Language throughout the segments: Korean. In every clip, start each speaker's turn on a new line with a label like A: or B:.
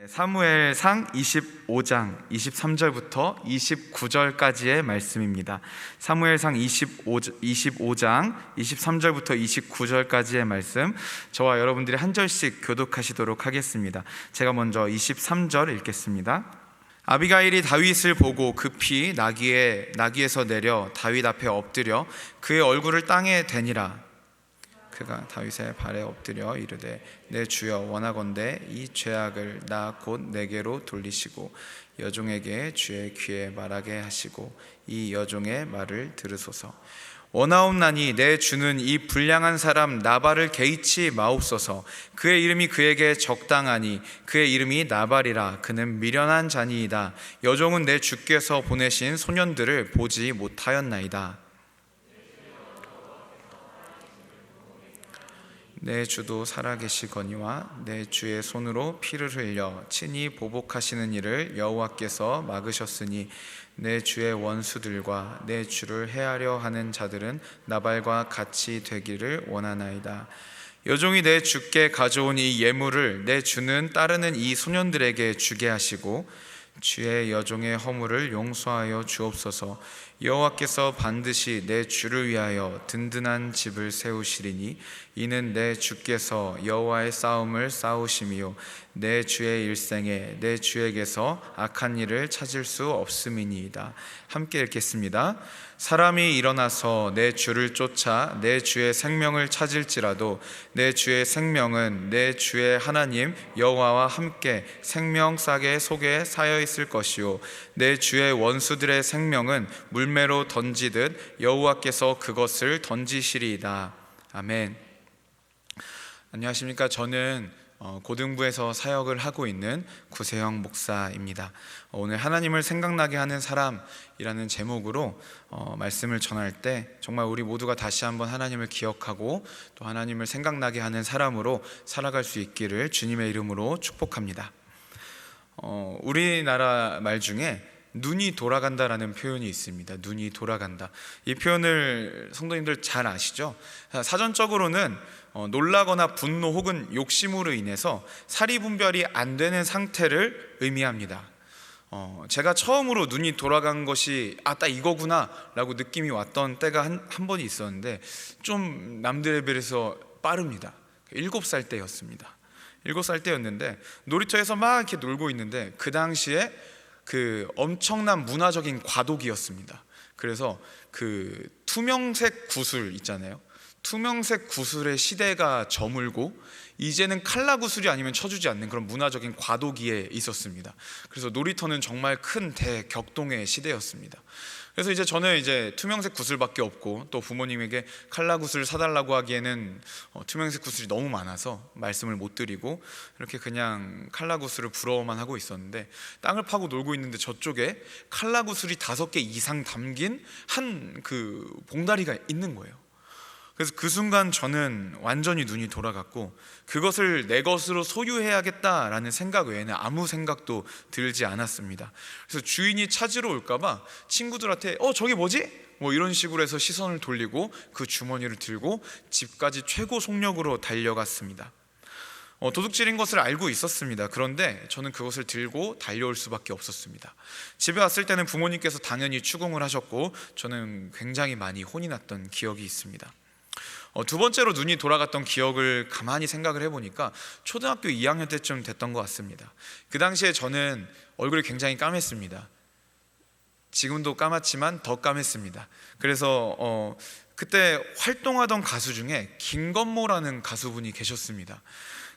A: 사무엘상 25장 23절부터 29절까지의 말씀입니다. 사무엘상 25장 23절부터 29절까지의 말씀, 저와 여러분들이 한 절씩 교독하시도록 하겠습니다. 제가 먼저 23절 읽겠습니다. 아비가일이 다윗을 보고 급히 나귀에서 내려 다윗 앞에 엎드려 그의 얼굴을 땅에 대니라. 그가 다윗의 발에 엎드려 이르되 내 주여 원하건대 이 죄악을 나 곧 내게로 돌리시고 여종에게 주의 귀에 말하게 하시고 이 여종의 말을 들으소서. 원하옵나니 내 주는 이 불량한 사람 나발을 개의치 마옵소서. 그의 이름이 그에게 적당하니 그의 이름이 나발이라. 그는 미련한 자니이다. 여종은 내 주께서 보내신 소년들을 보지 못하였나이다. 내 주도 살아계시거니와 내 주의 손으로 피를 흘려 친히 보복하시는 일을 여호와께서 막으셨으니 내 주의 원수들과 내 주를 해하려 하는 자들은 나발과 같이 되기를 원하나이다. 여종이 내 주께 가져온 이 예물을 내 주는 따르는 이 소년들에게 주게 하시고 주의 여종의 허물을 용서하여 주옵소서. 여호와께서 반드시 내 주를 위하여 든든한 집을 세우시리니 이는 내 주께서 여호와의 싸움을 싸우심이요 내 주의 일생에 내 주에게서 악한 일을 찾을 수 없음이니이다. 함께 읽겠습니다. 사람이 일어나서 내 주를 쫓아 내 주의 생명을 찾을지라도 내 주의 생명은 내 주의 하나님 여호와와 함께 생명싸개 속에 쌓여 있을 것이요 내 주의 원수들의 생명은 물매로 던지듯 여호와께서 그것을 던지시리이다. 아멘. 안녕하십니까. 저는 고등부에서 사역을 하고 있는 구세영 목사입니다. 오늘 하나님을 생각나게 하는 사람이라는 제목으로 말씀을 전할 때 정말 우리 모두가 다시 한번 하나님을 기억하고 또 하나님을 생각나게 하는 사람으로 살아갈 수 있기를 주님의 이름으로 축복합니다. 우리나라 말 중에 눈이 돌아간다라는 표현이 있습니다. 눈이 돌아간다. 이 표현을 성도님들 잘 아시죠? 사전적으로는 놀라거나 분노 혹은 욕심으로 인해서 사리분별이 안 되는 상태를 의미합니다. 제가 처음으로 눈이 돌아간 것이 딱 이거구나 라고 느낌이 왔던 때가 한 번이 있었는데 좀 남들에 비해서 빠릅니다. 7살 때였습니다. 7살 때였는데 놀이터에서 막 이렇게 놀고 있는데 그 당시에 그 엄청난 문화적인 과도기였습니다. 그래서 그 투명색 구슬 있잖아요. 투명색 구슬의 시대가 저물고 이제는 칼라 구슬이 아니면 쳐주지 않는 그런 문화적인 과도기에 있었습니다. 그래서 놀이터는 정말 큰 대격동의 시대였습니다. 그래서 이제 저는 투명색 구슬밖에 없고 또 부모님에게 칼라 구슬 사달라고 하기에는 투명색 구슬이 너무 많아서 말씀을 못 드리고 이렇게 그냥 칼라 구슬을 부러워만 하고 있었는데 땅을 파고 놀고 있는데 저쪽에 칼라 구슬이 5개 이상 담긴 한 그 봉다리가 있는 거예요. 그래서 그 순간 저는 완전히 눈이 돌아갔고 그것을 내 것으로 소유해야겠다라는 생각 외에는 아무 생각도 들지 않았습니다. 그래서 주인이 찾으러 올까봐 친구들한테 저게 뭐지? 뭐 이런 식으로 해서 시선을 돌리고 그 주머니를 들고 집까지 최고 속력으로 달려갔습니다. 도둑질인 것을 알고 있었습니다. 그런데 저는 그것을 들고 달려올 수밖에 없었습니다. 집에 왔을 때는 부모님께서 당연히 추궁을 하셨고 저는 굉장히 많이 혼이 났던 기억이 있습니다. 두 번째로 눈이 돌아갔던 기억을 가만히 생각을 해보니까 초등학교 2학년 때쯤 됐던 것 같습니다. 그 당시에 저는 얼굴이 굉장히 까맸습니다. 지금도 까맣지만 더 까맸습니다. 그래서 그때 활동하던 가수 중에 김건모라는 가수분이 계셨습니다.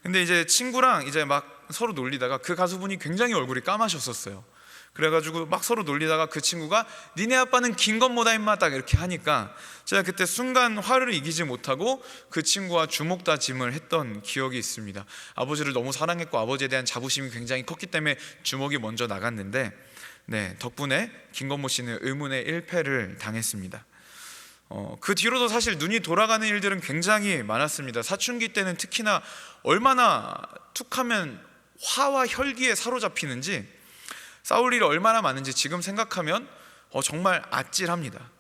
A: 근데 이제 친구랑 막 서로 놀리다가 그 가수분이 굉장히 얼굴이 까마셨었어요. 그래가지고 막 서로 놀리다가 그 친구가 니네 아빠는 김건모다 임마 딱 이렇게 하니까 제가 그때 순간 화를 이기지 못하고 그 친구와 주먹 다짐을 했던 기억이 있습니다. 아버지를 너무 사랑했고 아버지에 대한 자부심이 굉장히 컸기 때문에 주먹이 먼저 나갔는데 덕분에 김건모 씨는 의문의 1패를 당했습니다. 그 뒤로도 사실 눈이 돌아가는 일들은 굉장히 많았습니다. 사춘기 때는 특히나 얼마나 툭하면 화와 혈기에 사로잡히는지 싸울 일이 얼마나 많은지 지금 생각하면 정말 아찔합니다.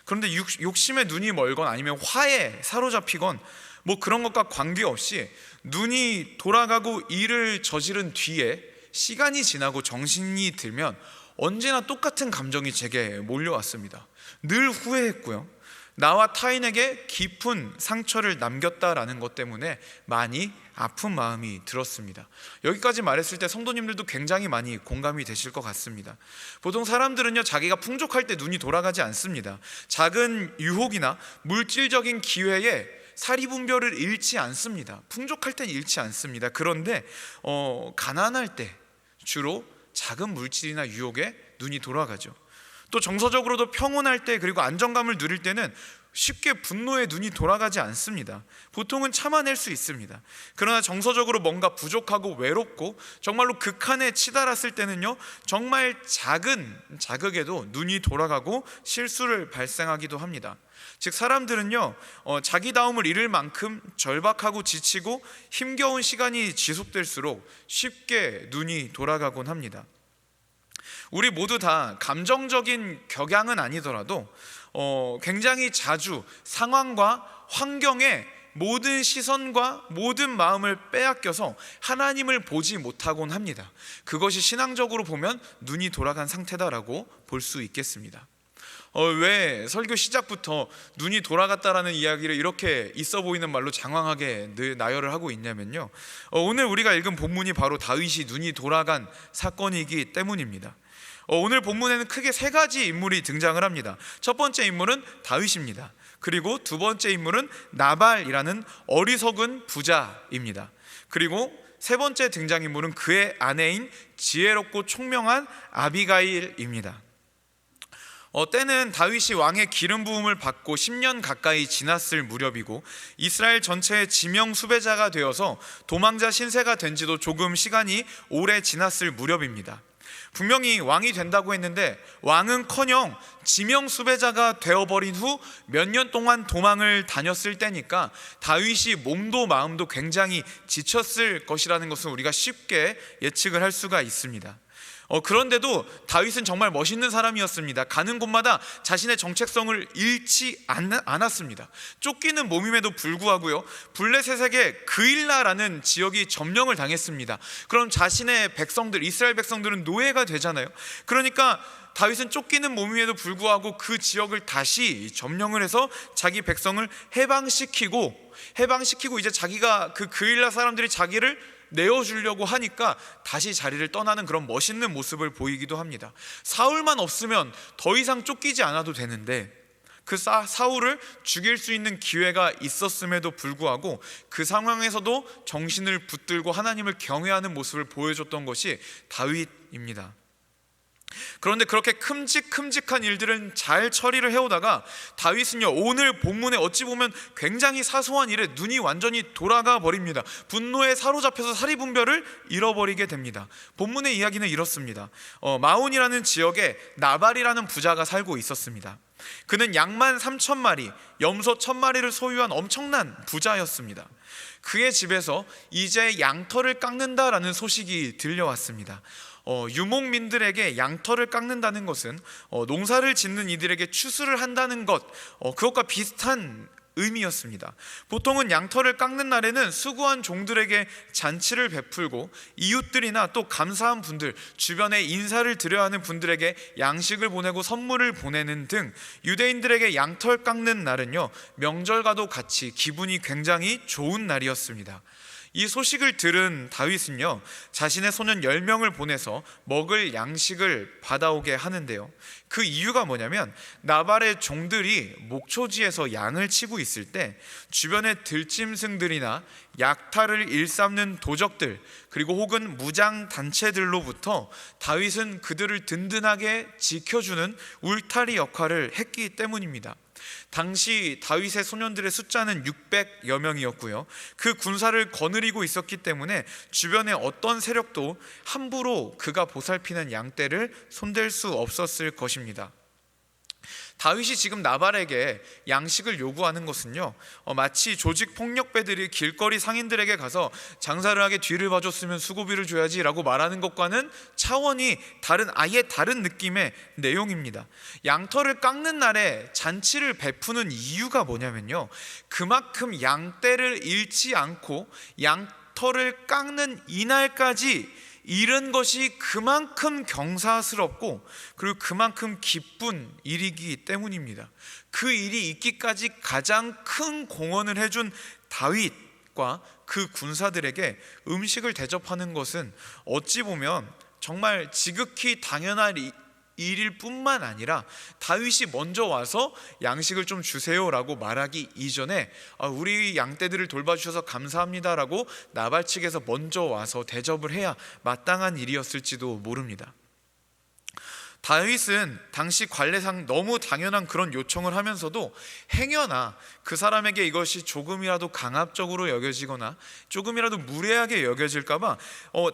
A: 그런데 욕심에 눈이 멀건 아니면 화에 사로잡히건 뭐 그런 것과 관계없이 눈이 돌아가고 일을 저지른 뒤에 시간이 지나고 정신이 들면 언제나 똑같은 감정이 제게 몰려왔습니다. 늘 후회했고요, 나와 타인에게 깊은 상처를 남겼다라는 것 때문에 많이 아픈 마음이 들었습니다. 여기까지 말했을 때 성도님들도 굉장히 많이 공감이 되실 것 같습니다. 보통 사람들은요, 자기가 풍족할 때 눈이 돌아가지 않습니다. 작은 유혹이나 물질적인 기회에 사리분별을 잃지 않습니다. 풍족할 땐 잃지 않습니다. 그런데 가난할 때 주로 작은 물질이나 유혹에 눈이 돌아가죠. 또 정서적으로도 평온할 때, 그리고 안정감을 누릴 때는 쉽게 분노에 눈이 돌아가지 않습니다. 보통은 참아낼 수 있습니다. 그러나 정서적으로 뭔가 부족하고 외롭고 정말로 극한에 치달았을 때는요, 정말 작은 자극에도 눈이 돌아가고 실수를 발생하기도 합니다. 즉, 사람들은요, 자기다움을 잃을 만큼 절박하고 지치고 힘겨운 시간이 지속될수록 쉽게 눈이 돌아가곤 합니다. 우리 모두 다 감정적인 격양은 아니더라도 굉장히 자주 상황과 환경에 모든 시선과 모든 마음을 빼앗겨서 하나님을 보지 못하곤 합니다. 그것이 신앙적으로 보면 눈이 돌아간 상태다라고 볼 수 있겠습니다. 왜 설교 시작부터 눈이 돌아갔다라는 이야기를 이렇게 있어 보이는 말로 장황하게 늘 나열을 하고 있냐면요, 오늘 우리가 읽은 본문이 바로 다윗이 눈이 돌아간 사건이기 때문입니다. 오늘 본문에는 크게 세 가지 인물이 등장을 합니다. 첫 번째 인물은 다윗입니다. 그리고 두 번째 인물은 나발이라는 어리석은 부자입니다. 그리고 세 번째 등장인물은 그의 아내인 지혜롭고 총명한 아비가일입니다. 때는 다윗이 왕의 기름 부음을 받고 10년 가까이 지났을 무렵이고 이스라엘 전체의 지명 수배자가 되어서 도망자 신세가 된 지도 조금 시간이 오래 지났을 무렵입니다. 분명히 왕이 된다고 했는데 왕은커녕 지명 수배자가 되어버린 후 몇 년 동안 도망을 다녔을 때니까 다윗이 몸도 마음도 굉장히 지쳤을 것이라는 것은 우리가 쉽게 예측을 할 수가 있습니다. 그런데도 다윗은 정말 멋있는 사람이었습니다. 가는 곳마다 자신의 정체성을 잃지 않았습니다. 쫓기는 몸임에도 불구하고요, 블레셋에게 그일라라는 지역이 점령을 당했습니다. 그럼 자신의 백성들, 이스라엘 백성들은 노예가 되잖아요. 그러니까 다윗은 쫓기는 몸임에도 불구하고 그 지역을 다시 점령을 해서 자기 백성을 해방시키고 이제 자기가 그 그일라 사람들이 자기를 내어주려고 하니까 다시 자리를 떠나는 그런 멋있는 모습을 보이기도 합니다. 사울만 없으면 더 이상 쫓기지 않아도 되는데 그 사울을 죽일 수 있는 기회가 있었음에도 불구하고 그 상황에서도 정신을 붙들고 하나님을 경외하는 모습을 보여줬던 것이 다윗입니다. 그런데 그렇게 큼직한 일들은 잘 처리를 해오다가 다윗은요, 오늘 본문에 어찌 보면 굉장히 사소한 일에 눈이 완전히 돌아가 버립니다. 분노에 사로잡혀서 사리분별을 잃어버리게 됩니다. 본문의 이야기는 이렇습니다. 마온이라는 지역에 나발이라는 부자가 살고 있었습니다. 그는 양만 3,000마리, 염소 1,000마리를 소유한 엄청난 부자였습니다. 그의 집에서 이제 양털을 깎는다라는 소식이 들려왔습니다. 유목민들에게 양털을 깎는다는 것은 농사를 짓는 이들에게 추수를 한다는 것, 그것과 비슷한 의미였습니다. 보통은 양털을 깎는 날에는 수고한 종들에게 잔치를 베풀고 이웃들이나 또 감사한 분들, 주변에 인사를 드려야 하는 분들에게 양식을 보내고 선물을 보내는 등 유대인들에게 양털 깎는 날은요, 명절과도 같이 기분이 굉장히 좋은 날이었습니다. 이 소식을 들은 다윗은요, 자신의 소년 10명을 보내서 먹을 양식을 받아오게 하는데요, 그 이유가 뭐냐면 나발의 종들이 목초지에서 양을 치고 있을 때 주변의 들짐승들이나 약탈을 일삼는 도적들, 그리고 혹은 무장 단체들로부터 다윗은 그들을 든든하게 지켜주는 울타리 역할을 했기 때문입니다. 당시 다윗의 소년들의 숫자는 600여 명이었고요, 그 군사를 거느리고 있었기 때문에 주변의 어떤 세력도 함부로 그가 보살피는 양떼를 손댈 수 없었을 것입니다. 다윗이 지금 나발에게 양식을 요구하는 것은요, 마치 조직 폭력배들이 길거리 상인들에게 가서 장사를 하게 뒤를 봐줬으면 수고비를 줘야지 라고 말하는 것과는 차원이 다른, 아예 다른 느낌의 내용입니다. 양털을 깎는 날에 잔치를 베푸는 이유가 뭐냐면요, 그만큼 양떼를 잃지 않고 양털을 깎는 이날까지 잃은 것이 그만큼 경사스럽고 그리고 그만큼 기쁜 일이기 때문입니다. 그 일이 있기까지 가장 큰 공헌을 해준 다윗과 그 군사들에게 음식을 대접하는 것은 어찌 보면 정말 지극히 당연한 일일 뿐만 아니라 다윗이 먼저 와서 양식을 좀 주세요라고 말하기 이전에 우리 양떼들을 돌봐주셔서 감사합니다라고 나발 측에서 먼저 와서 대접을 해야 마땅한 일이었을지도 모릅니다. 다윗은 당시 관례상 너무 당연한 그런 요청을 하면서도 행여나 그 사람에게 이것이 조금이라도 강압적으로 여겨지거나 조금이라도 무례하게 여겨질까봐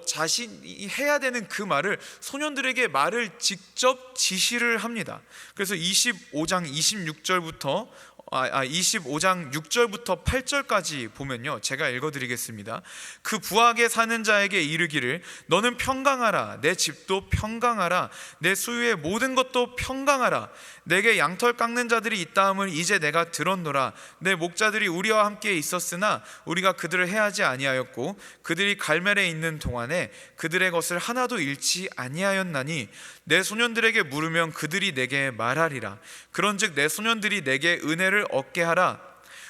A: 자신이 해야 되는 그 말을 소년들에게 말을 직접 지시를 합니다. 그래서 25장 26절부터 25장 6절부터 8절까지 보면요, 제가 읽어드리겠습니다. 그 부하게 사는 자에게 이르기를 너는 평강하라. 내 집도 평강하라. 내 소유의 모든 것도 평강하라. 내게 양털 깎는 자들이 있다함을 이제 내가 들었노라. 내 목자들이 우리와 함께 있었으나 우리가 그들을 해하지 아니하였고 그들이 갈멜에 있는 동안에 그들의 것을 하나도 잃지 아니하였나니 내 소년들에게 물으면 그들이 내게 말하리라. 그런즉 내 소년들이 내게 은혜를 얻게 하라.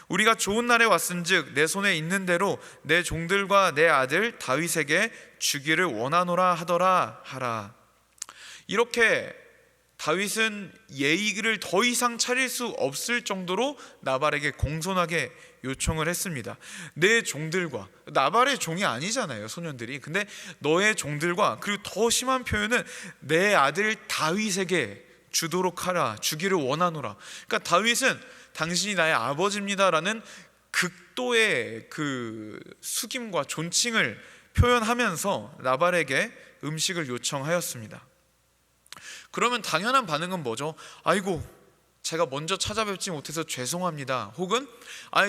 A: 우리가 좋은 날에 왔은즉 내 손에 있는 대로 내 종들과 내 아들 다윗에게 주기를 원하노라 하더라 하라. 이렇게 다윗은 예의를 더 이상 차릴 수 없을 정도로 나발에게 공손하게 요청을 했습니다. 내 종들과, 나발의 종이 아니잖아요, 소년들이. 근데 너의 종들과, 그리고 더 심한 표현은 내 아들 다윗에게 주도록 하라, 주기를 원하노라. 그러니까 다윗은 당신이 나의 아버지입니다라는 극도의 그 숙임과 존칭을 표현하면서 나발에게 음식을 요청하였습니다. 그러면 당연한 반응은 뭐죠? 아이고, 제가 먼저 찾아뵙지 못해서 죄송합니다. 혹은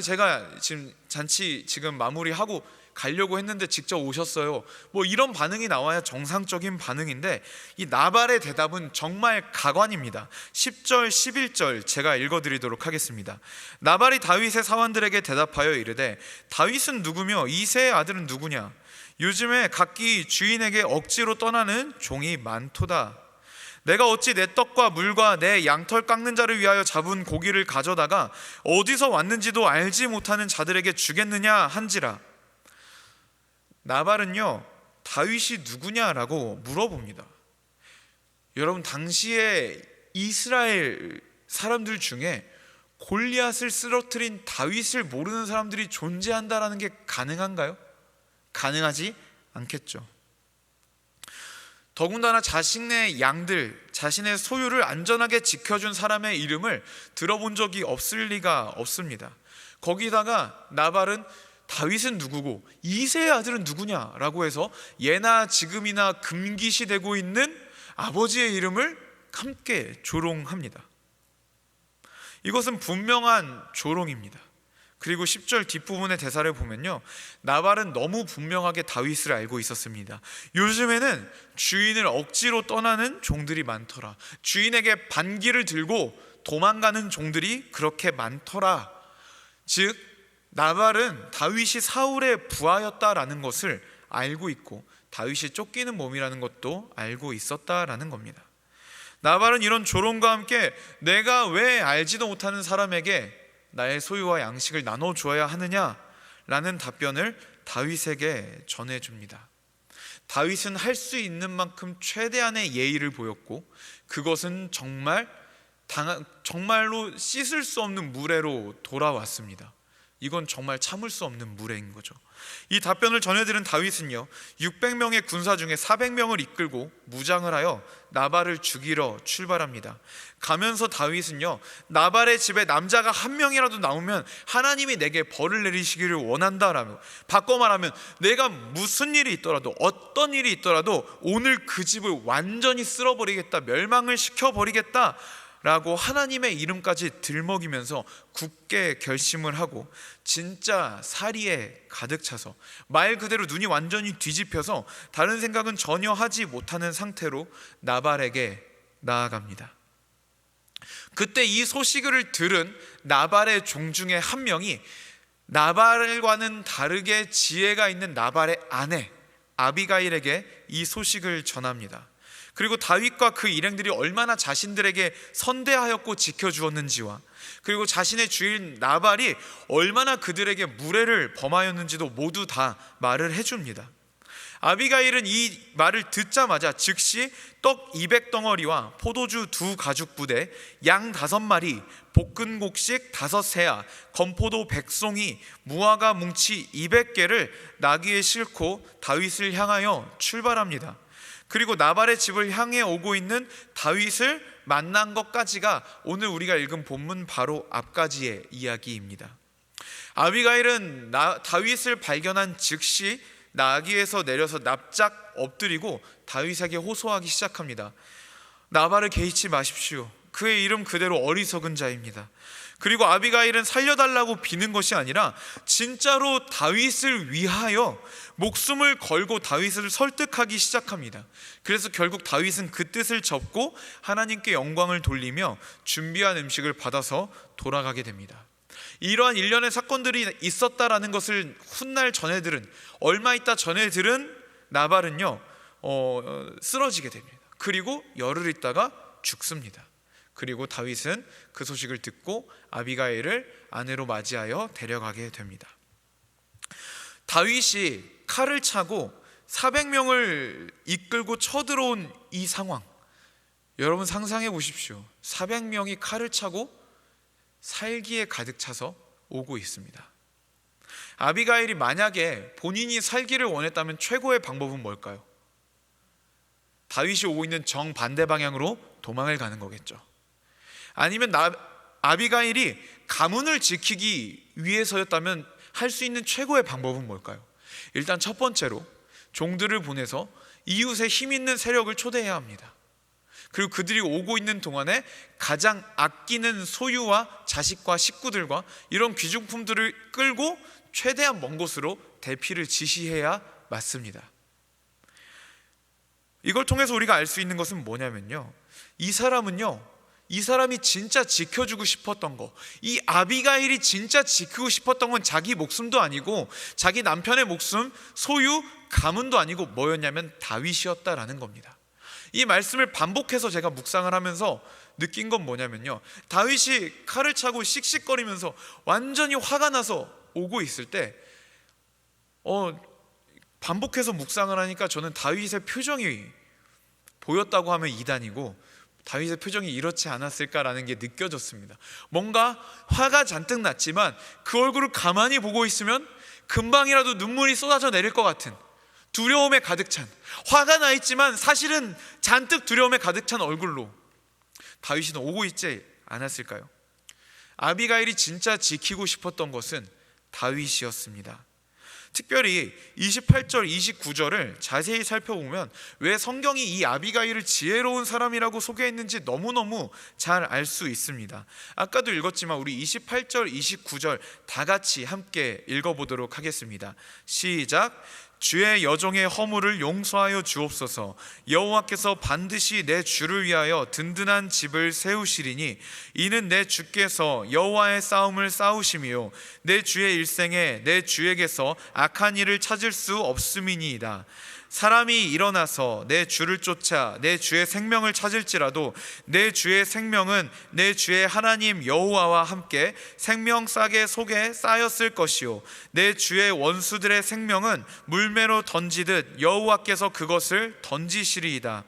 A: 제가 지금 잔치 지금 마무리하고 가려고 했는데 직접 오셨어요. 뭐 이런 반응이 나와야 정상적인 반응인데 이 나발의 대답은 정말 가관입니다. 10절 11절 제가 읽어드리도록 하겠습니다. 나발이 다윗의 사환들에게 대답하여 이르되 다윗은 누구며 이새의 아들은 누구냐? 요즘에 각기 주인에게 억지로 떠나는 종이 많도다. 내가 어찌 내 떡과 물과 내 양털 깎는 자를 위하여 잡은 고기를 가져다가 어디서 왔는지도 알지 못하는 자들에게 주겠느냐 한지라. 나발은요, 다윗이 누구냐라고 물어봅니다. 여러분, 당시에 이스라엘 사람들 중에 골리앗을 쓰러뜨린 다윗을 모르는 사람들이 존재한다라는 게 가능한가요? 가능하지 않겠죠. 더군다나 자신의 양들, 자신의 소유를 안전하게 지켜준 사람의 이름을 들어본 적이 없을 리가 없습니다. 거기다가 나발은 다윗은 누구고 이새의 아들은 누구냐라고 해서 예나 지금이나 금기시되고 있는 아버지의 이름을 함께 조롱합니다. 이것은 분명한 조롱입니다. 그리고 10절 뒷부분의 대사를 보면요, 나발은 너무 분명하게 다윗을 알고 있었습니다. 요즘에는 주인을 억지로 떠나는 종들이 많더라. 주인에게 반기를 들고 도망가는 종들이 그렇게 많더라. 즉 나발은 다윗이 사울의 부하였다라는 것을 알고 있고 다윗이 쫓기는 몸이라는 것도 알고 있었다라는 겁니다. 나발은 이런 조롱과 함께 내가 왜 알지도 못하는 사람에게 나의 소유와 양식을 나눠주어야 하느냐라는 답변을 다윗에게 전해줍니다. 다윗은 할 수 있는 만큼 최대한의 예의를 보였고 그것은 정말로 씻을 수 없는 무례로 돌아왔습니다. 이건 정말 참을 수 없는 무례인 거죠. 이 답변을 전해들은 다윗은요, 600명의 군사 중에 400명을 이끌고 무장을 하여 나발을 죽이러 출발합니다. 가면서 다윗은요, 나발의 집에 남자가 한 명이라도 나오면 하나님이 내게 벌을 내리시기를 원한다라며, 바꿔 말하면 내가 무슨 일이 있더라도 어떤 일이 있더라도 오늘 그 집을 완전히 쓸어버리겠다, 멸망을 시켜버리겠다 라고 하나님의 이름까지 들먹이면서 굳게 결심을 하고 진짜 사리에 가득 차서 말 그대로 눈이 완전히 뒤집혀서 다른 생각은 전혀 하지 못하는 상태로 나발에게 나아갑니다. 그때 이 소식을 들은 나발의 종 중에 한 명이 나발과는 다르게 지혜가 있는 나발의 아내 아비가일에게 이 소식을 전합니다. 그리고 다윗과 그 일행들이 얼마나 자신들에게 선대하였고 지켜주었는지와 그리고 자신의 주인 나발이 얼마나 그들에게 무례를 범하였는지도 모두 다 말을 해줍니다. 아비가일은 이 말을 듣자마자 즉시 떡 200덩어리와 포도주 2가죽 부대, 양 5마리, 볶은 곡식 5세아, 건포도 100송이, 무화과 뭉치 200개를 나귀에 싣고 다윗을 향하여 출발합니다. 그리고 나발의 집을 향해 오고 있는 다윗을 만난 것까지가 오늘 우리가 읽은 본문 바로 앞까지의 이야기입니다. 아비가일은 다윗을 발견한 즉시 나귀에서 내려서 납작 엎드리고 다윗에게 호소하기 시작합니다. 나발을 개의치 마십시오. 그의 이름 그대로 어리석은 자입니다. 그리고 아비가일은 살려달라고 비는 것이 아니라 진짜로 다윗을 위하여 목숨을 걸고 다윗을 설득하기 시작합니다. 그래서 결국 다윗은 그 뜻을 접고 하나님께 영광을 돌리며 준비한 음식을 받아서 돌아가게 됩니다. 이러한 일련의 사건들이 있었다라는 것을 훗날 전해들은, 얼마 있다 전해들은 나발은요 쓰러지게 됩니다. 그리고 열흘 있다가 죽습니다. 그리고 다윗은 그 소식을 듣고 아비가일을 아내로 맞이하여 데려가게 됩니다. 다윗이 칼을 차고 400명을 이끌고 쳐들어온 이 상황, 여러분 상상해 보십시오. 400명이 칼을 차고 살기에 가득 차서 오고 있습니다. 아비가일이 만약에 본인이 살기를 원했다면 최고의 방법은 뭘까요? 다윗이 오고 있는 정반대 방향으로 도망을 가는 거겠죠. 아니면 아비가일이 가문을 지키기 위해서였다면 할 수 있는 최고의 방법은 뭘까요? 일단 첫 번째로 종들을 보내서 이웃의 힘 있는 세력을 초대해야 합니다. 그리고 그들이 오고 있는 동안에 가장 아끼는 소유와 자식과 식구들과 이런 귀중품들을 끌고 최대한 먼 곳으로 대피를 지시해야 맞습니다. 이걸 통해서 우리가 알 수 있는 것은 뭐냐면요, 이 사람이 진짜 지켜주고 싶었던 거, 이 아비가일이 진짜 지키고 싶었던 건 자기 목숨도 아니고 자기 남편의 목숨, 소유, 가문도 아니고 뭐였냐면 다윗이었다라는 겁니다. 이 말씀을 반복해서 제가 묵상을 하면서 느낀 건 뭐냐면요, 다윗이 칼을 차고 씩씩거리면서 완전히 화가 나서 오고 있을 때 반복해서 묵상을 하니까 저는 다윗의 표정이 보였다고 하면 이단이고 다윗의 표정이 이렇지 않았을까라는 게 느껴졌습니다. 뭔가 화가 잔뜩 났지만 그 얼굴을 가만히 보고 있으면 금방이라도 눈물이 쏟아져 내릴 것 같은, 두려움에 가득 찬, 화가 나 있지만 사실은 잔뜩 두려움에 가득 찬 얼굴로 다윗이 오고 있지 않았을까요? 아비가일이 진짜 지키고 싶었던 것은 다윗이었습니다. 특별히 28절, 29절을 자세히 살펴보면 왜 성경이 이 아비가일을 지혜로운 사람이라고 소개했는지 너무너무 잘 알 수 있습니다. 아까도 읽었지만 우리 28절, 29절 다 같이 함께 읽어보도록 하겠습니다. 시작. 주의 여종의 허물을 용서하여 주옵소서. 여호와께서 반드시 내 주를 위하여 든든한 집을 세우시리니 이는 내 주께서 여호와의 싸움을 싸우심이요 내 주의 일생에 내 주에게서 악한 일을 찾을 수 없음이니이다. 사람이 일어나서 내 주를 쫓아 내 주의 생명을 찾을지라도 내 주의 생명은 내 주의 하나님 여호와와 함께 생명싸개 속에 쌓였을 것이요 내 주의 원수들의 생명은 물매로 던지듯 여호와께서 그것을 던지시리이다.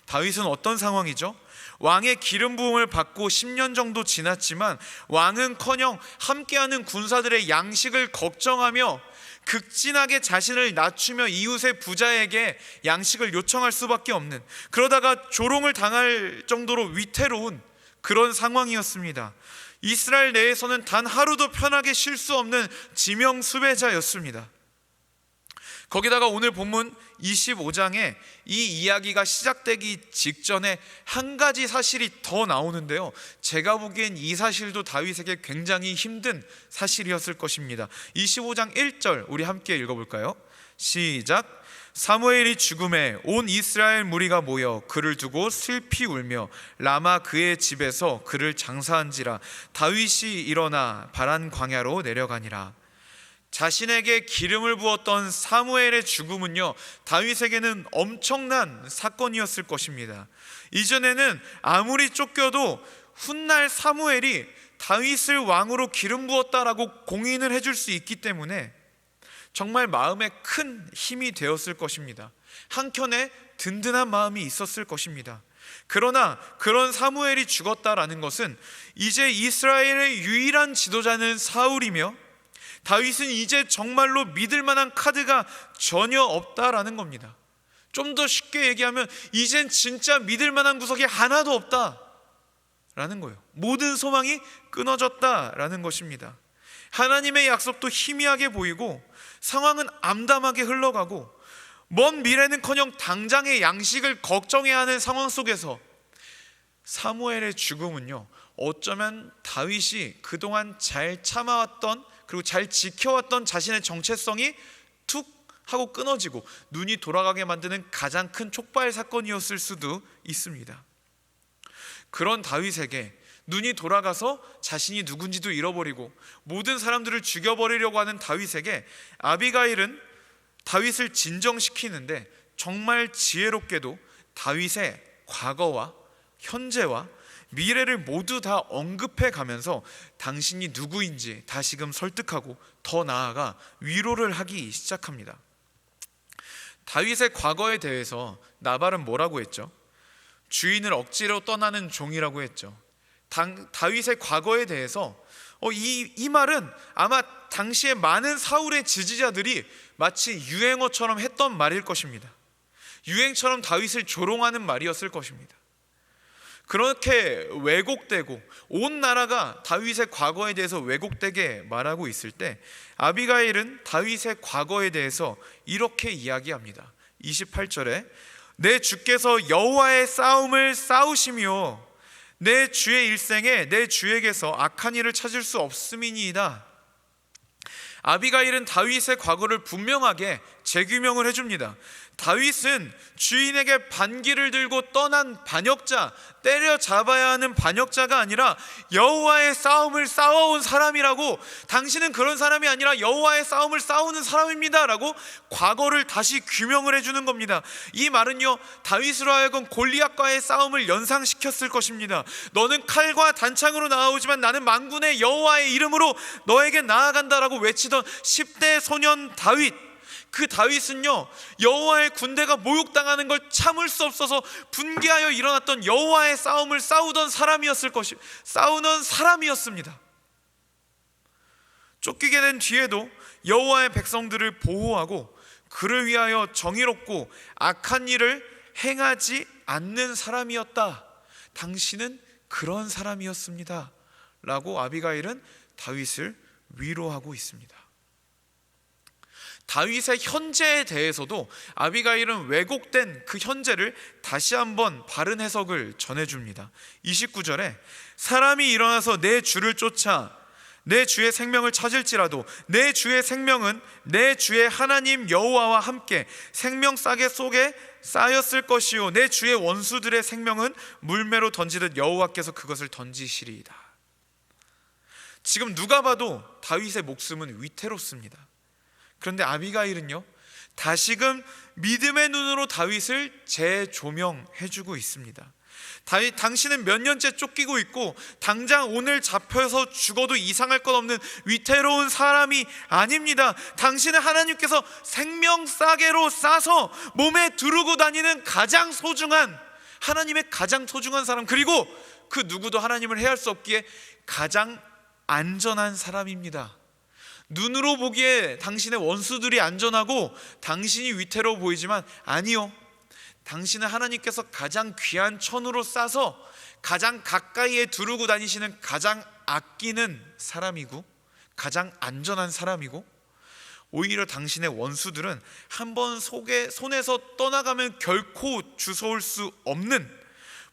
A: 다윗은 어떤 상황이죠? 왕의 기름 부음을 받고 10년 정도 지났지만 왕은커녕 함께하는 군사들의 양식을 걱정하며 극진하게 자신을 낮추며 이웃의 부자에게 양식을 요청할 수밖에 없는, 그러다가 조롱을 당할 정도로 위태로운 그런 상황이었습니다. 이스라엘 내에서는 단 하루도 편하게 쉴 수 없는 지명 수배자였습니다. 거기다가 오늘 본문 25장에 이 이야기가 시작되기 직전에 한 가지 사실이 더 나오는데요, 제가 보기엔 이 사실도 다윗에게 굉장히 힘든 사실이었을 것입니다. 25장 1절 우리 함께 읽어볼까요? 시작. 사무엘이 죽음에 온 이스라엘 무리가 모여 그를 두고 슬피 울며 라마 그의 집에서 그를 장사한지라. 다윗이 일어나 바란 광야로 내려가니라. 자신에게 기름을 부었던 사무엘의 죽음은요, 다윗에게는 엄청난 사건이었을 것입니다. 이전에는 아무리 쫓겨도 훗날 사무엘이 다윗을 왕으로 기름 부었다라고 공인을 해줄 수 있기 때문에 정말 마음에 큰 힘이 되었을 것입니다. 한켠에 든든한 마음이 있었을 것입니다. 그러나 그런 사무엘이 죽었다라는 것은 이제 이스라엘의 유일한 지도자는 사울이며 다윗은 이제 정말로 믿을 만한 카드가 전혀 없다라는 겁니다. 좀 더 쉽게 얘기하면 이젠 진짜 믿을 만한 구석이 하나도 없다라는 거예요. 모든 소망이 끊어졌다라는 것입니다. 하나님의 약속도 희미하게 보이고 상황은 암담하게 흘러가고 먼 미래는커녕 당장의 양식을 걱정해야 하는 상황 속에서 사무엘의 죽음은요, 어쩌면 다윗이 그동안 잘 참아왔던, 그리고 잘 지켜왔던 자신의 정체성이 툭 하고 끊어지고 눈이 돌아가게 만드는 가장 큰 촉발 사건이었을 수도 있습니다. 그런 다윗에게 눈이 돌아가서 자신이 누군지도 잃어버리고 모든 사람들을 죽여버리려고 하는 다윗에게 아비가일은 다윗을 진정시키는데 정말 지혜롭게도 다윗의 과거와 현재와 미래를 모두 다 언급해 가면서 당신이 누구인지 다시금 설득하고 더 나아가 위로를 하기 시작합니다. 다윗의 과거에 대해서 나발은 뭐라고 했죠? 주인을 억지로 떠나는 종이라고 했죠. 다윗의 과거에 대해서 이 말은 아마 당시에 많은 사울의 지지자들이 마치 유행어처럼 했던 말일 것입니다. 유행처럼 다윗을 조롱하는 말이었을 것입니다. 그렇게 왜곡되고 온 나라가 다윗의 과거에 대해서 왜곡되게 말하고 있을 때 아비가일은 다윗의 과거에 대해서 이렇게 이야기합니다. 28절에 내 주께서 여호와의 싸움을 싸우시며 내 주의 일생에 내 주에게서 악한 일을 찾을 수 없음이니이다. 아비가일은 다윗의 과거를 분명하게 재규명을 해줍니다. 다윗은 주인에게 반기를 들고 떠난 반역자, 때려잡아야 하는 반역자가 아니라 여호와의 싸움을 싸워온 사람이라고, 당신은 그런 사람이 아니라 여호와의 싸움을 싸우는 사람입니다 라고 과거를 다시 규명을 해주는 겁니다. 이 말은요, 다윗으로 하여금 골리앗과의 싸움을 연상시켰을 것입니다. 너는 칼과 단창으로 나아오지만 나는 만군의 여호와의 이름으로 너에게 나아간다라고 외치던 10대 소년 다윗, 그 다윗은요, 여호와의 군대가 모욕당하는 걸 참을 수 없어서 분개하여 일어났던 여호와의 싸움을 싸우던 사람이었습니다. 쫓기게 된 뒤에도 여호와의 백성들을 보호하고 그를 위하여 정의롭고 악한 일을 행하지 않는 사람이었다. 당신은 그런 사람이었습니다 라고 아비가일은 다윗을 위로하고 있습니다. 다윗의 현재에 대해서도 아비가일은 왜곡된 그 현재를 다시 한번 바른 해석을 전해줍니다. 29절에 사람이 일어나서 내 주를 쫓아 내 주의 생명을 찾을지라도 내 주의 생명은 내 주의 하나님 여호와와 함께 생명싸개 속에 쌓였을 것이요 내 주의 원수들의 생명은 물매로 던지듯 여호와께서 그것을 던지시리이다. 지금 누가 봐도 다윗의 목숨은 위태롭습니다. 그런데 아비가일은요, 다시금 믿음의 눈으로 다윗을 재조명해주고 있습니다. 다윗, 당신은 몇 년째 쫓기고 있고 당장 오늘 잡혀서 죽어도 이상할 것 없는 위태로운 사람이 아닙니다. 당신은 하나님께서 생명싸개로 싸서 몸에 두르고 다니는 가장 소중한, 하나님의 가장 소중한 사람, 그리고 그 누구도 하나님을 해할 수 없기에 가장 안전한 사람입니다. 눈으로 보기에 당신의 원수들이 안전하고 당신이 위태로워 보이지만 아니요, 당신은 하나님께서 가장 귀한 천으로 싸서 가장 가까이에 두르고 다니시는 가장 아끼는 사람이고 가장 안전한 사람이고, 오히려 당신의 원수들은 한번 손에서 떠나가면 결코 주워올 수 없는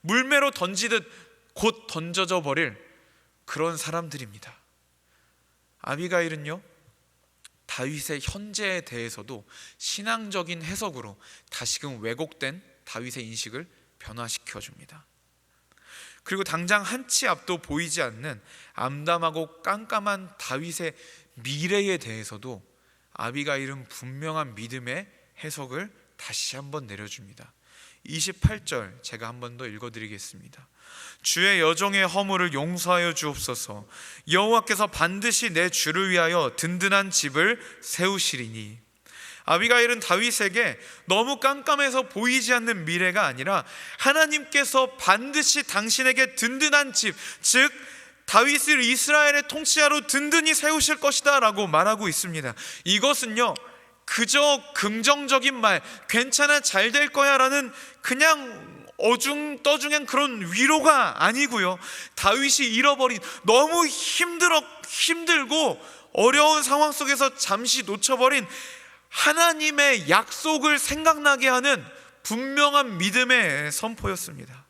A: 물매로 던지듯 곧 던져져 버릴 그런 사람들입니다. 아비가일은요, 다윗의 현재에 대해서도 신앙적인 해석으로 다시금 왜곡된 다윗의 인식을 변화시켜 줍니다. 그리고 당장 한치 앞도 보이지 않는 암담하고 깜깜한 다윗의 미래에 대해서도 아비가일은 분명한 믿음의 해석을 다시 한번 내려줍니다. 28절 제가 한 번 더 읽어드리겠습니다. 주의 여종의 허물을 용서하여 주옵소서. 여호와께서 반드시 내 주를 위하여 든든한 집을 세우시리니. 아비가일은 다윗에게 너무 깜깜해서 보이지 않는 미래가 아니라 하나님께서 반드시 당신에게 든든한 집, 즉 다윗을 이스라엘의 통치자로 든든히 세우실 것이다 라고 말하고 있습니다. 이것은요 그저 긍정적인 말, 괜찮아 잘 될 거야 라는 그냥 어중떠중한 그런 위로가 아니고요, 다윗이 잃어버린, 너무 힘들고 어려운 상황 속에서 잠시 놓쳐버린 하나님의 약속을 생각나게 하는 분명한 믿음의 선포였습니다.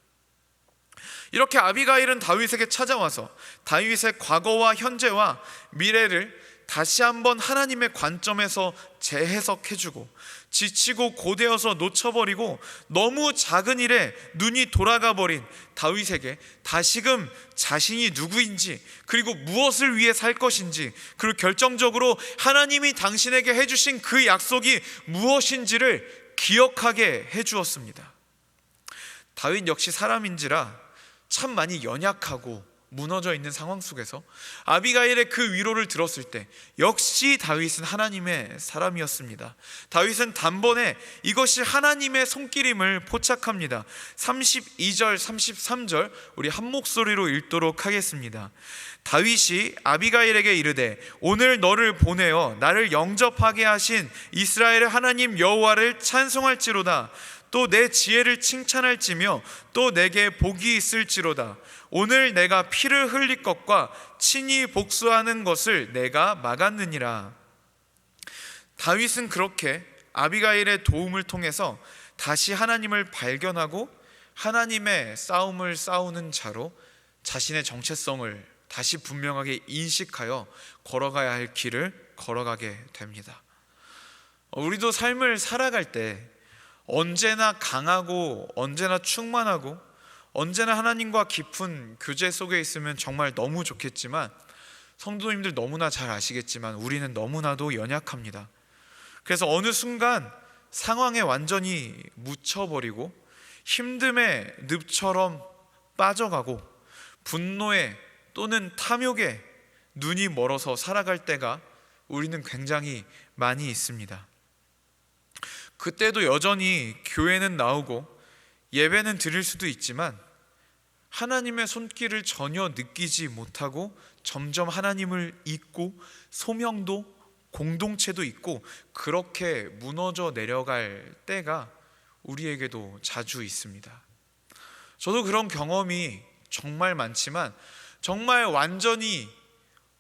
A: 이렇게 아비가일은 다윗에게 찾아와서 다윗의 과거와 현재와 미래를 다시 한번 하나님의 관점에서 재해석해주고, 지치고 고되어서 놓쳐버리고 너무 작은 일에 눈이 돌아가버린 다윗에게 다시금 자신이 누구인지, 그리고 무엇을 위해 살 것인지, 그리고 결정적으로 하나님이 당신에게 해주신 그 약속이 무엇인지를 기억하게 해주었습니다. 다윗 역시 사람인지라 참 많이 연약하고 무너져 있는 상황 속에서 아비가일의 그 위로를 들었을 때 역시 다윗은 하나님의 사람이었습니다. 다윗은 단번에 이것이 하나님의 손길임을 포착합니다. 32절 33절 우리 한 목소리로 읽도록 하겠습니다. 다윗이 아비가일에게 이르되 오늘 너를 보내어 나를 영접하게 하신 이스라엘의 하나님 여호와를 찬송할지로다. 또 내 지혜를 칭찬할지며 또 내게 복이 있을지로다. 오늘 내가 피를 흘릴 것과 친히 복수하는 것을 내가 막았느니라. 다윗은 그렇게 아비가일의 도움을 통해서 다시 하나님을 발견하고 하나님의 싸움을 싸우는 자로 자신의 정체성을 다시 분명하게 인식하여 걸어가야 할 길을 걸어가게 됩니다. 우리도 삶을 살아갈 때 언제나 강하고 언제나 충만하고 언제나 하나님과 깊은 교제 속에 있으면 정말 너무 좋겠지만, 성도님들 너무나 잘 아시겠지만 우리는 너무나도 연약합니다. 그래서 어느 순간 상황에 완전히 묻혀버리고 힘듦의 늪처럼 빠져가고 분노에 또는 탐욕에 눈이 멀어서 살아갈 때가 우리는 굉장히 많이 있습니다. 그때도 여전히 교회는 나오고 예배는 드릴 수도 있지만 하나님의 손길을 전혀 느끼지 못하고 점점 하나님을 잊고 소명도 공동체도 있고 그렇게 무너져 내려갈 때가 우리에게도 자주 있습니다. 저도 그런 경험이 정말 많지만 정말 완전히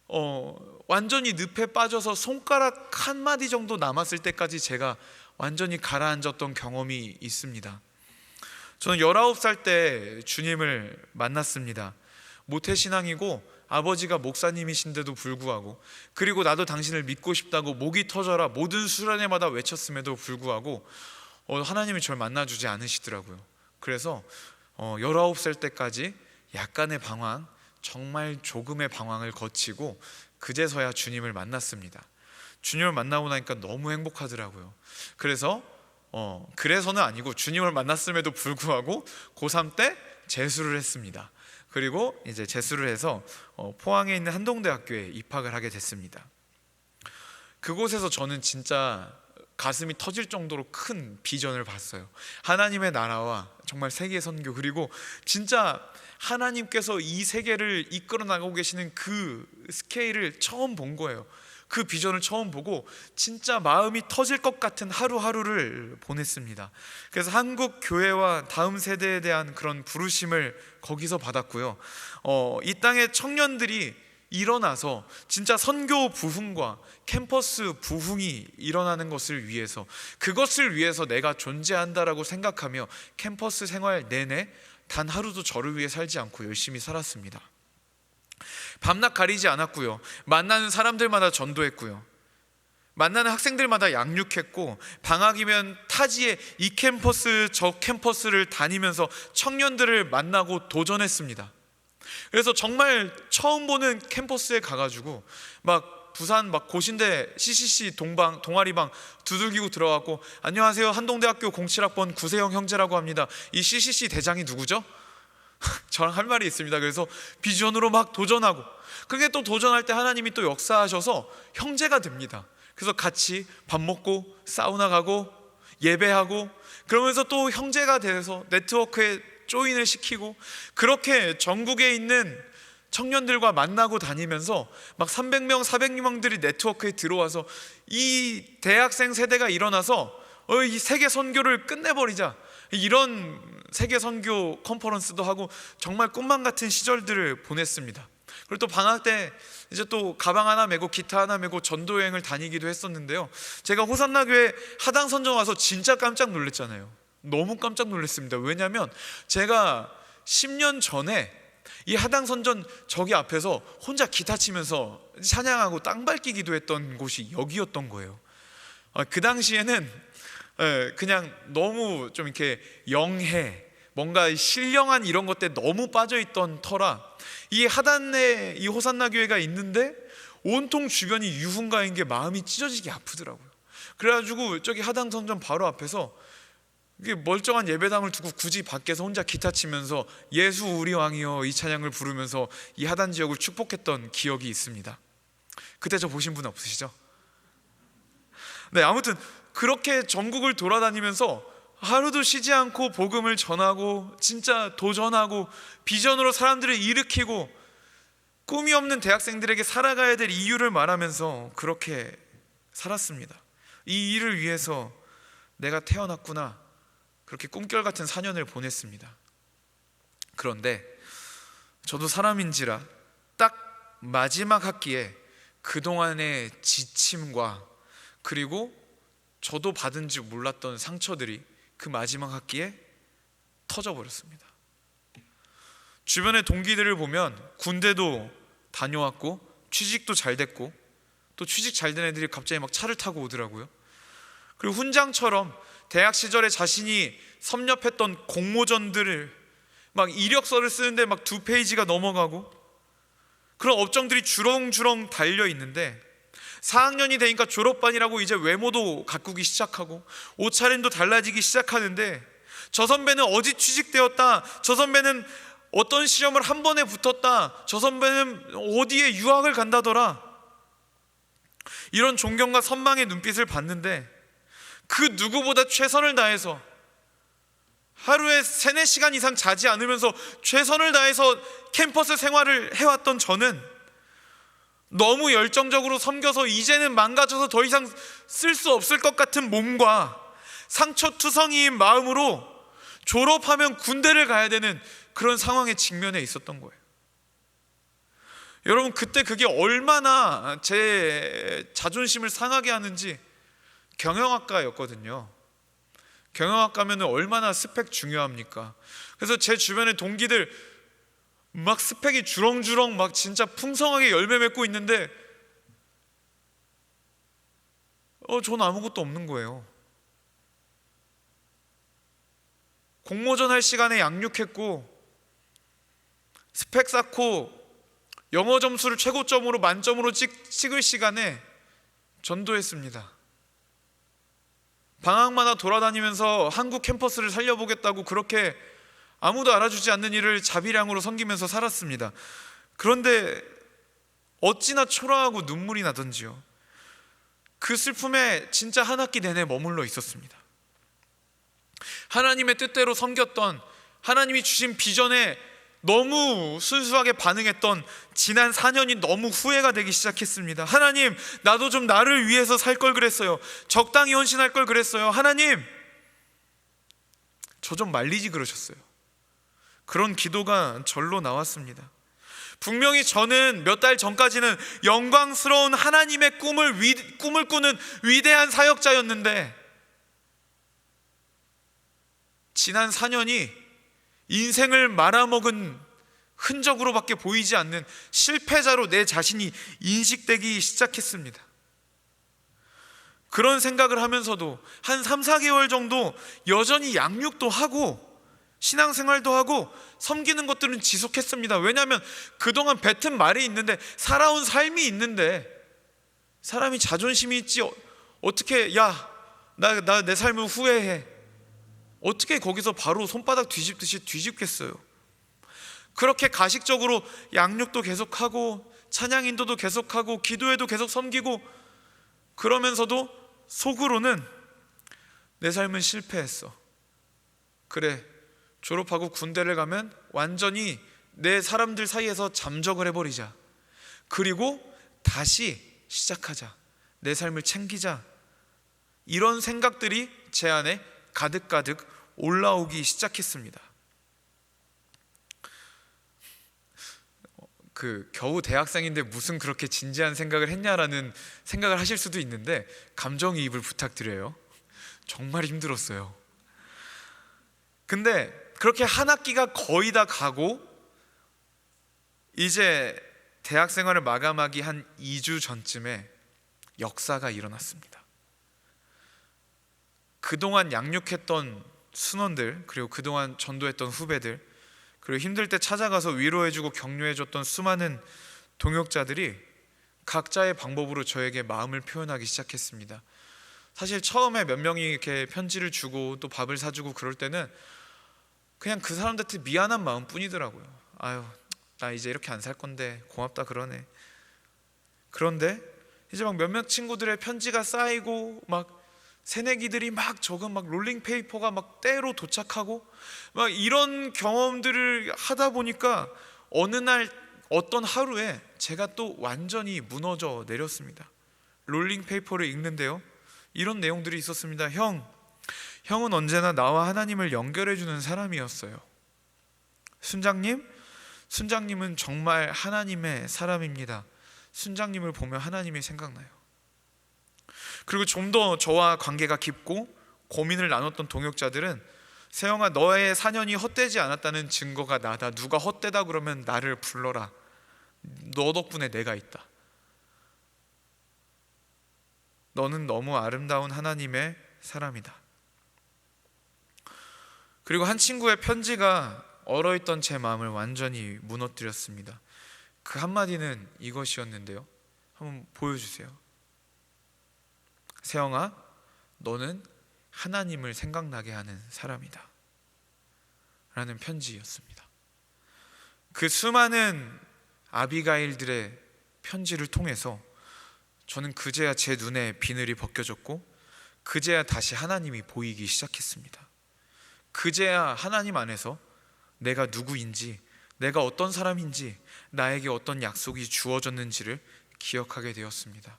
A: 늪에 빠져서 손가락 한 마디 정도 남았을 때까지 제가 완전히 가라앉았던 경험이 있습니다. 저는 19살 때 주님을 만났습니다. 모태신앙이고 아버지가 목사님이신데도 불구하고, 그리고 나도 당신을 믿고 싶다고 목이 터져라 모든 수련회마다 외쳤음에도 불구하고 하나님이 저를 만나주지 않으시더라고요. 그래서 19살 때까지 약간의 방황, 정말 조금의 방황을 거치고 그제서야 주님을 만났습니다. 주님을 만나고 나니까 너무 행복하더라고요. 그래서는 아니고 주님을 만났음에도 불구하고 고3 때 재수를 했습니다. 그리고 이제 재수를 해서 포항에 있는 한동대학교에 입학을 하게 됐습니다. 그곳에서 저는 진짜 가슴이 터질 정도로 큰 비전을 봤어요. 하나님의 나라와 정말 세계 선교, 그리고 진짜 하나님께서 이 세계를 이끌어 나가고 계시는 그 스케일을 처음 본 거예요. 그 비전을 처음 보고 진짜 마음이 터질 것 같은 하루하루를 보냈습니다. 그래서 한국 교회와 다음 세대에 대한 그런 부르심을 거기서 받았고요. 이 땅의 청년들이 일어나서 진짜 선교 부흥과 캠퍼스 부흥이 일어나는 것을 위해서, 그것을 위해서 내가 존재한다라고 생각하며 캠퍼스 생활 내내 단 하루도 저를 위해 살지 않고 열심히 살았습니다. 밤낮 가리지 않았고요. 만나는 사람들마다 전도했고요. 만나는 학생들마다 양육했고, 방학이면 타지에 이 캠퍼스 저 캠퍼스를 다니면서 청년들을 만나고 도전했습니다. 그래서 정말 처음 보는 캠퍼스에 가가지고 막 부산 막 고신대 CCC 동아리방 두들기고 들어가고, 안녕하세요, 한동대학교 07학번 구세영 형제라고 합니다. 이 CCC 대장이 누구죠? 저랑 할 말이 있습니다. 그래서 비전으로 막 도전하고, 그게 또 도전할 때 하나님이 또 역사하셔서 형제가 됩니다. 그래서 같이 밥 먹고 사우나 가고 예배하고, 그러면서 또 형제가 돼서 네트워크에 조인을 시키고, 그렇게 전국에 있는 청년들과 만나고 다니면서 막 300명 400명들이 네트워크에 들어와서 이 대학생 세대가 일어나서 이 세계 선교를 끝내버리자, 이런 세계 선교 컨퍼런스도 하고 정말 꿈만 같은 시절들을 보냈습니다. 그리고 또 방학 때 이제 또 가방 하나 메고 기타 하나 메고 전도 여행을 다니기도 했었는데요, 제가 호산나 교회 하당 선정 와서 진짜 깜짝 놀랐잖아요. 너무 깜짝 놀랐습니다. 왜냐하면 제가 10년 전에 이 하당 선전 저기 앞에서 혼자 기타 치면서 찬양하고 땅 밟기기도 했던 곳이 여기였던 거예요. 그 당시에는 그냥 너무 좀 이렇게 영해, 뭔가 신령한 이런 것들에 너무 빠져있던 터라, 이 하단에 이 호산나 교회가 있는데 온통 주변이 유흥가인 게 마음이 찢어지게 아프더라고요. 그래가지고 저기 하당 선전 바로 앞에서 이게 멀쩡한 예배당을 두고 굳이 밖에서 혼자 기타 치면서 예수 우리 왕이여 이 찬양을 부르면서 이 하단 지역을 축복했던 기억이 있습니다. 그때 저 보신 분 없으시죠? 네, 아무튼 그렇게 전국을 돌아다니면서 하루도 쉬지 않고 복음을 전하고 진짜 도전하고 비전으로 사람들을 일으키고 꿈이 없는 대학생들에게 살아가야 될 이유를 말하면서 그렇게 살았습니다. 이 일을 위해서 내가 태어났구나, 그렇게 꿈결 같은 4년을 보냈습니다. 그런데 저도 사람인지라 딱 마지막 학기에 그동안의 지침과 그리고 저도 받은지 몰랐던 상처들이 그 마지막 학기에 터져버렸습니다. 주변의 동기들을 보면 군대도 다녀왔고 취직도 잘 됐고, 또 취직 잘 된 애들이 갑자기 막 차를 타고 오더라고요. 그리고 훈장처럼 대학 시절에 자신이 섭렵했던 공모전들을 막 이력서를 쓰는데 막 2페이지가 넘어가고, 그런 업종들이 주렁주렁 달려 있는데 4학년이 되니까 졸업반이라고 이제 외모도 가꾸기 시작하고 옷차림도 달라지기 시작하는데, 저 선배는 어디 취직되었다, 저 선배는 어떤 시험을 한 번에 붙었다, 저 선배는 어디에 유학을 간다더라, 이런 존경과 선망의 눈빛을 받는데 그 누구보다 최선을 다해서 하루에 3-4시간 이상 자지 않으면서 최선을 다해서 캠퍼스 생활을 해왔던 저는 너무 열정적으로 섬겨서 이제는 망가져서 더 이상 쓸 수 없을 것 같은 몸과 상처투성이인 마음으로 졸업하면 군대를 가야 되는 그런 상황에 직면해 있었던 거예요. 여러분, 그때 그게 얼마나 제 자존심을 상하게 하는지. 경영학과였거든요. 경영학과면 얼마나 스펙 중요합니까? 그래서 제 주변의 동기들 막 스펙이 주렁주렁 막 진짜 풍성하게 열매 맺고 있는데 전 아무것도 없는 거예요. 공모전 할 시간에 양육했고, 스펙 쌓고 영어 점수를 최고점으로 만점으로 찍을 시간에 전도했습니다. 방학마다 돌아다니면서 한국 캠퍼스를 살려보겠다고 그렇게 아무도 알아주지 않는 일을 자비량으로 섬기면서 살았습니다. 그런데 어찌나 초라하고 눈물이 나던지요. 그 슬픔에 진짜 한 학기 내내 머물러 있었습니다. 하나님의 뜻대로 섬겼던, 하나님이 주신 비전에 너무 순수하게 반응했던 지난 4년이 너무 후회가 되기 시작했습니다. 하나님, 나도 좀 나를 위해서 살 걸 그랬어요. 적당히 헌신할 걸 그랬어요. 하나님, 저 좀 말리지 그러셨어요. 그런 기도가 절로 나왔습니다. 분명히 저는 몇 달 전까지는 영광스러운 하나님의 꿈을 꾸는 위대한 사역자였는데, 지난 4년이 인생을 말아먹은 흔적으로밖에 보이지 않는 실패자로 내 자신이 인식되기 시작했습니다. 그런 생각을 하면서도 한 3-4개월 정도 여전히 양육도 하고 신앙생활도 하고 섬기는 것들은 지속했습니다. 왜냐하면 그동안 뱉은 말이 있는데, 살아온 삶이 있는데 사람이 자존심이 있지 어떻게 나 내 삶을 후회해, 어떻게 거기서 바로 손바닥 뒤집듯이 뒤집겠어요. 그렇게 가식적으로 양육도 계속하고 찬양 인도도 계속하고 기도회도 계속 섬기고 그러면서도 속으로는 내 삶은 실패했어. 그래, 졸업하고 군대를 가면 완전히 내 사람들 사이에서 잠적을 해버리자. 그리고 다시 시작하자. 내 삶을 챙기자. 이런 생각들이 제 안에 가득가득 올라오기 시작했습니다. 겨우 대학생인데 무슨 그렇게 진지한 생각을 했냐라는 생각을 하실 수도 있는데 감정이입을 부탁드려요. 정말 힘들었어요. 근데 그렇게 한 학기가 거의 다 가고 이제 대학 생활을 마감하기 한 2주 전쯤에 역사가 일어났습니다. 그동안 양육했던 순원들, 그리고 그동안 전도했던 후배들, 그리고 힘들 때 찾아가서 위로해주고 격려해줬던 수많은 동역자들이 각자의 방법으로 저에게 마음을 표현하기 시작했습니다. 사실 처음에 몇 명이 이렇게 편지를 주고 또 밥을 사주고 그럴 때는 그냥 그 사람들한테 미안한 마음 뿐이더라고요. 아유, 나 이제 이렇게 안 살 건데 고맙다 그러네. 그런데 이제 막 몇몇 친구들의 편지가 쌓이고 막 새내기들이 막 적은 막 롤링페이퍼가 막 때로 도착하고 막 이런 경험들을 하다 보니까 어느 날 어떤 하루에 제가 또 완전히 무너져 내렸습니다. 롤링페이퍼를 읽는데요, 이런 내용들이 있었습니다. 형은 언제나 나와 하나님을 연결해 주는 사람이었어요. 순장님은 정말 하나님의 사람입니다. 순장님을 보면 하나님이 생각나요. 그리고 좀 더 저와 관계가 깊고 고민을 나눴던 동역자들은 세영아, 너의 사년이 헛되지 않았다는 증거가 나다. 누가 헛되다 그러면 나를 불러라. 너 덕분에 내가 있다. 너는 너무 아름다운 하나님의 사람이다. 그리고 한 친구의 편지가 얼어있던 제 마음을 완전히 무너뜨렸습니다. 그 한마디는 이것이었는데요, 한번 보여주세요. 세영아, 너는 하나님을 생각나게 하는 사람이다 라는 편지였습니다. 그 수많은 아비가일들의 편지를 통해서 저는 그제야 제 눈에 비늘이 벗겨졌고 그제야 다시 하나님이 보이기 시작했습니다. 그제야 하나님 안에서 내가 누구인지, 내가 어떤 사람인지, 나에게 어떤 약속이 주어졌는지를 기억하게 되었습니다.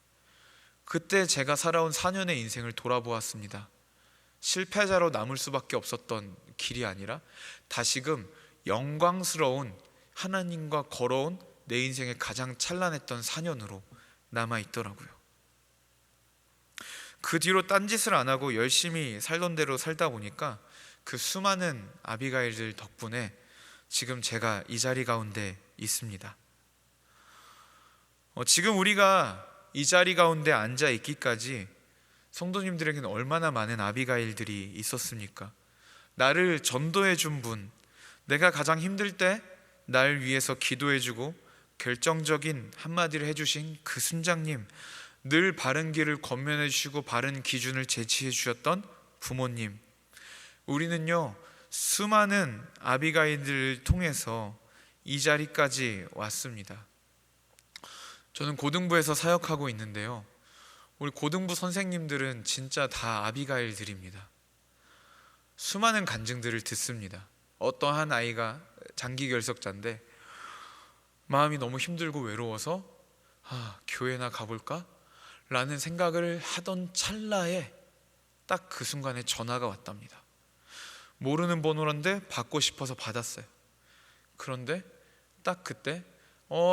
A: 그때 제가 살아온 4년의 인생을 돌아보았습니다. 실패자로 남을 수밖에 없었던 길이 아니라 다시금 영광스러운 하나님과 걸어온 내 인생의 가장 찬란했던 4년으로 남아있더라고요. 그 뒤로 딴짓을 안 하고 열심히 살던 대로 살다 보니까 그 수많은 아비가일들 덕분에 지금 제가 이 자리 가운데 있습니다. 지금 우리가 이 자리 가운데 앉아 있기까지 성도님들에게는 얼마나 많은 아비가일들이 있었습니까? 나를 전도해 준 분, 내가 가장 힘들 때 날 위해서 기도해 주고 결정적인 한마디를 해주신 그 순장님, 늘 바른 길을 권면해 주시고 바른 기준을 제시해 주셨던 부모님, 우리는요 수많은 아비가일들을 통해서 이 자리까지 왔습니다. 저는 고등부에서 사역하고 있는데요, 우리 고등부 선생님들은 진짜 다 아비가일들입니다. 수많은 간증들을 듣습니다. 어떠한 아이가 장기결석자인데 마음이 너무 힘들고 외로워서 교회나 가볼까? 라는 생각을 하던 찰나에 딱 그 순간에 전화가 왔답니다. 모르는 번호란데 받고 싶어서 받았어요. 그런데 딱 그때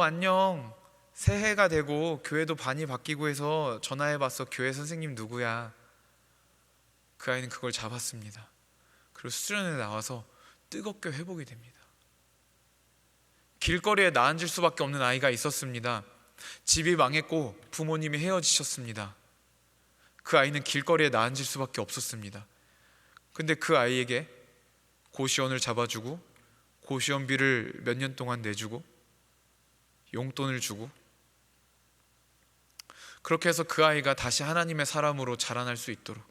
A: 안녕, 새해가 되고 교회도 반이 바뀌고 해서 전화해봤어. 교회 선생님 누구야? 그 아이는 그걸 잡았습니다. 그리고 수련회에 나와서 뜨겁게 회복이 됩니다. 길거리에 나앉을 수밖에 없는 아이가 있었습니다. 집이 망했고 부모님이 헤어지셨습니다. 그 아이는 길거리에 나앉을 수밖에 없었습니다. 근데 그 아이에게 고시원을 잡아주고 고시원비를 몇 년 동안 내주고 용돈을 주고 그렇게 해서 그 아이가 다시 하나님의 사람으로 자라날 수 있도록,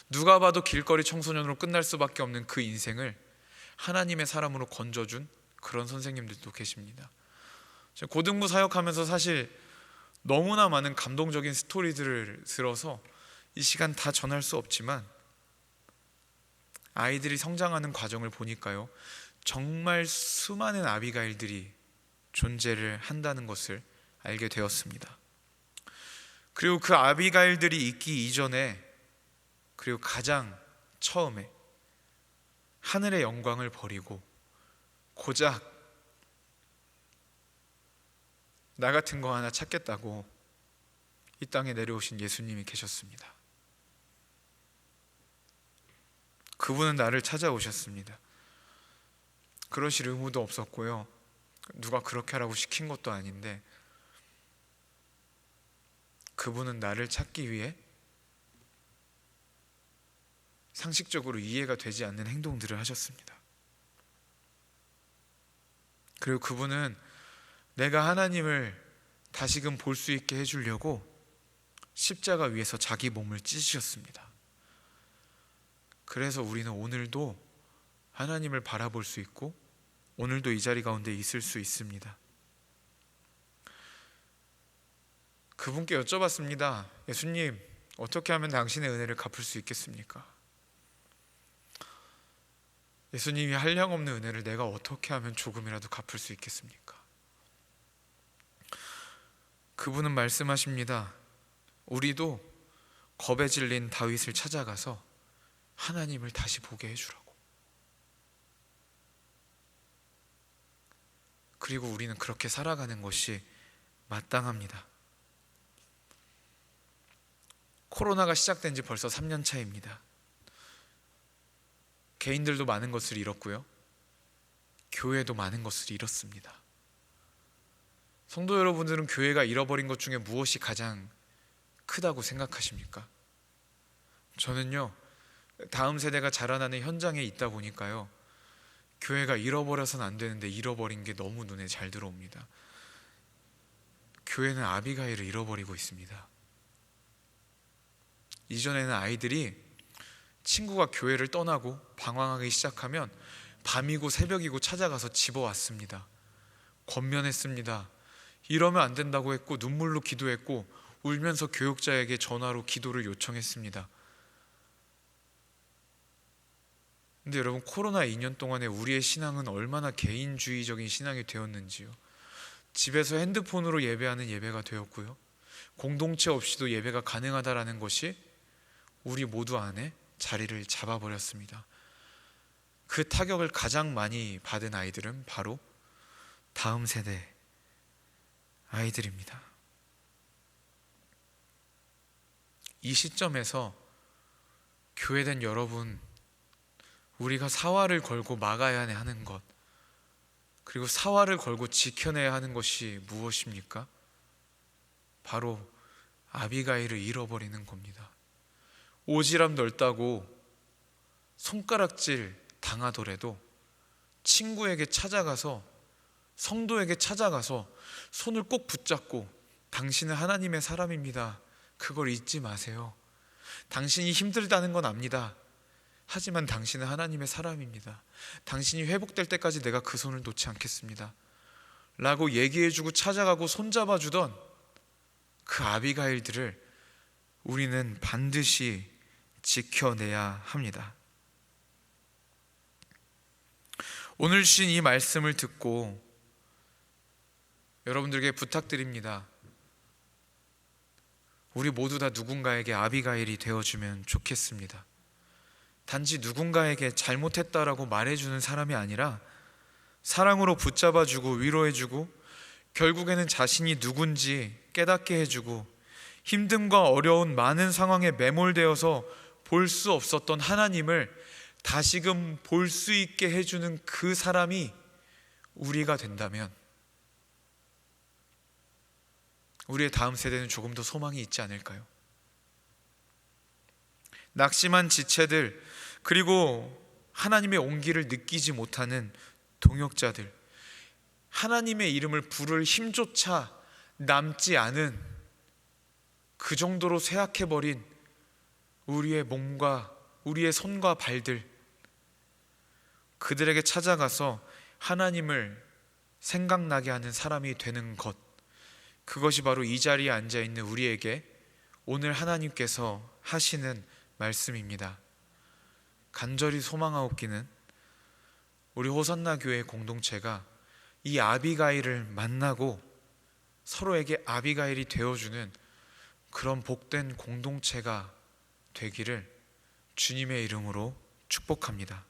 A: 누가 봐도 길거리 청소년으로 끝날 수밖에 없는 그 인생을 하나님의 사람으로 건져준 그런 선생님들도 계십니다. 제가 고등부 사역하면서 사실 너무나 많은 감동적인 스토리들을 들어서 이 시간 다 전할 수 없지만, 아이들이 성장하는 과정을 보니까요, 정말 수많은 아비가일들이 존재를 한다는 것을 알게 되었습니다. 그리고 그 아비가일들이 있기 이전에, 그리고 가장 처음에 하늘의 영광을 버리고 고작 나 같은 거 하나 찾겠다고 이 땅에 내려오신 예수님이 계셨습니다. 그분은 나를 찾아오셨습니다. 그러실 의무도 없었고요, 누가 그렇게 하라고 시킨 것도 아닌데, 그분은 나를 찾기 위해 상식적으로 이해가 되지 않는 행동들을 하셨습니다. 그리고 그분은 내가 하나님을 다시금 볼 수 있게 해주려고 십자가 위에서 자기 몸을 찢으셨습니다. 그래서 우리는 오늘도 하나님을 바라볼 수 있고, 오늘도 이 자리 가운데 있을 수 있습니다. 그분께 여쭤봤습니다. 예수님, 어떻게 하면 당신의 은혜를 갚을 수 있겠습니까? 예수님이 한량없는 은혜를 내가 어떻게 하면 조금이라도 갚을 수 있겠습니까? 그분은 말씀하십니다. 우리도 겁에 질린 다윗을 찾아가서 하나님을 다시 보게 해주라고. 그리고 우리는 그렇게 살아가는 것이 마땅합니다. 코로나가 시작된 지 벌써 3년 차입니다. 개인들도 많은 것을 잃었고요, 교회도 많은 것을 잃었습니다. 성도 여러분들은 교회가 잃어버린 것 중에 무엇이 가장 크다고 생각하십니까? 저는요, 다음 세대가 자라나는 현장에 있다 보니까요, 교회가 잃어버려서는 안 되는데 잃어버린 게 너무 눈에 잘 들어옵니다. 교회는 아비가일을 잃어버리고 있습니다. 이전에는 아이들이 친구가 교회를 떠나고 방황하기 시작하면 밤이고 새벽이고 찾아가서 집어왔습니다. 권면했습니다. 이러면 안 된다고 했고, 눈물로 기도했고, 울면서 교육자에게 전화로 기도를 요청했습니다. 근데 여러분, 코로나 2년 동안에 우리의 신앙은 얼마나 개인주의적인 신앙이 되었는지요. 집에서 핸드폰으로 예배하는 예배가 되었고요, 공동체 없이도 예배가 가능하다라는 것이 우리 모두 안에 자리를 잡아버렸습니다. 그 타격을 가장 많이 받은 아이들은 바로 다음 세대 아이들입니다. 이 시점에서 교회된 여러분, 우리가 사활을 걸고 막아야 하는 것, 그리고 사활을 걸고 지켜내야 하는 것이 무엇입니까? 바로 아비가일을 잃어버리는 겁니다. 오지랖 넓다고 손가락질 당하더라도 친구에게 찾아가서, 성도에게 찾아가서 손을 꼭 붙잡고 당신은 하나님의 사람입니다, 그걸 잊지 마세요. 당신이 힘들다는 건 압니다. 하지만 당신은 하나님의 사람입니다. 당신이 회복될 때까지 내가 그 손을 놓지 않겠습니다 라고 얘기해주고 찾아가고 손잡아주던 그 아비가일들을 우리는 반드시 지켜내야 합니다. 오늘 주신 이 말씀을 듣고 여러분들에게 부탁드립니다. 우리 모두 다 누군가에게 아비가일이 되어주면 좋겠습니다. 단지 누군가에게 잘못했다라고 말해주는 사람이 아니라 사랑으로 붙잡아주고 위로해주고, 결국에는 자신이 누군지 깨닫게 해주고, 힘듦과 어려운 많은 상황에 매몰되어서 볼 수 없었던 하나님을 다시금 볼 수 있게 해주는 그 사람이 우리가 된다면, 우리의 다음 세대는 조금 더 소망이 있지 않을까요? 낙심한 지체들, 그리고 하나님의 온기를 느끼지 못하는 동역자들, 하나님의 이름을 부를 힘조차 남지 않은 그 정도로 쇠약해버린 우리의 몸과 우리의 손과 발들, 그들에게 찾아가서 하나님을 생각나게 하는 사람이 되는 것, 그것이 바로 이 자리에 앉아있는 우리에게 오늘 하나님께서 하시는 말씀입니다. 간절히 소망하옵기는 우리 호산나 교회 공동체가 이 아비가일을 만나고 서로에게 아비가일이 되어주는 그런 복된 공동체가 되기를 주님의 이름으로 축복합니다.